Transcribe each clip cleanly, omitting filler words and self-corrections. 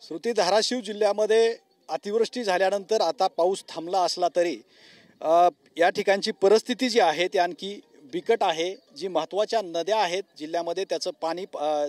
श्रुती धाराशिव जिल्ह्यामध्ये अतिवृष्टी झाल्यानंतर आता पाऊस थांबला असला तरी या ठिकाणची परिस्थिती जी आहे ती आणखी बिकट आहे। जी महत्त्वाच्या नद्या आहेत जिल्ह्यामध्ये त्याचं पाणी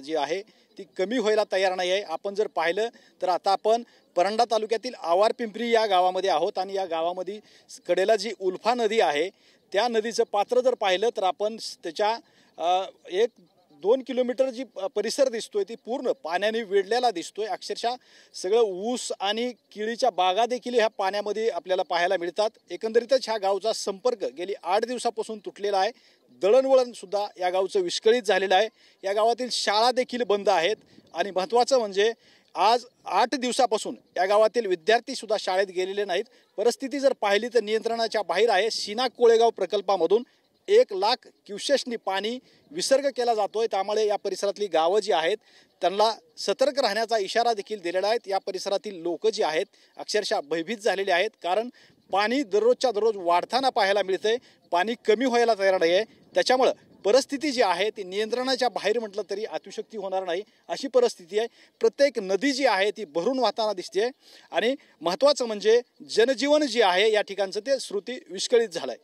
जे आहे ती कमी व्हायला तयार नाही आहे। आपण जर पाहिलं तर आता आपण परंडा तालुक्यातील आवार पिंपरी या गावामध्ये आहोत आणि या गावामध्ये कडेला जी उल्फा नदी आहे त्या नदीचं पात्र जर पाहिलं तर आपण त्याच्या 1-2 किलोमीटर जी परिसर दिसतोय ती पूर्ण पाण्याने वेढलेला दिसतोय। अक्षरशः सगळं ऊस आणि केळीच्या बागा देखील ह्या पाण्यामध्ये आपल्याला पाहायला मिळतात। एकंदरीतच ह्या गावचा संपर्क गेली 8 दिवसापासून तुटलेला आहे। दळणवळण सुद्धा या गावचं विस्कळीत झालेलं आहे। या गावातील शाळा देखील बंद आहेत आणि महत्त्वाचं म्हणजे आज 8 दिवसापासून या गावातील विद्यार्थी सुद्धा शाळेत गेलेले नाहीत। परिस्थिती जर पाहिली तर नियंत्रणाच्या बाहेर आहे। सीना कोळेगाव प्रकल्पामधून 1 लाख क्युसेसनी पाणी विसर्ग केला जातोय। त्यामुळे या परिसरातली गावं जी आहेत त्यांना सतर्क राहण्याचा इशारा देखील दिलेला आहे। या परिसरातील लोक जी आहेत अक्षरशः भयभीत झालेले आहेत, कारण पाणी दररोजच्या दररोज वाढताना पाहायला मिळते। पाणी कमी व्हायला तयार नाही आहे। त्याच्यामुळे परिस्थिती जी आहे ती नियंत्रणाच्या बाहेर म्हटलं तरी अतिशयोक्ती होणार नाही अशी परिस्थिती आहे। प्रत्येक नदी जी आहे ती भरून वाहताना दिसते आणि महत्त्वाचं म्हणजे जनजीवन जे आहे या ठिकाणचं ते श्रुती विस्कळीत झालंय।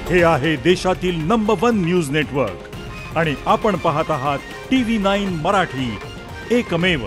हे आहे देशातील नंबर 1 न्यूज नेटवर्क आणि आपण पाहत आहात TV9 मराठी, एकमेव।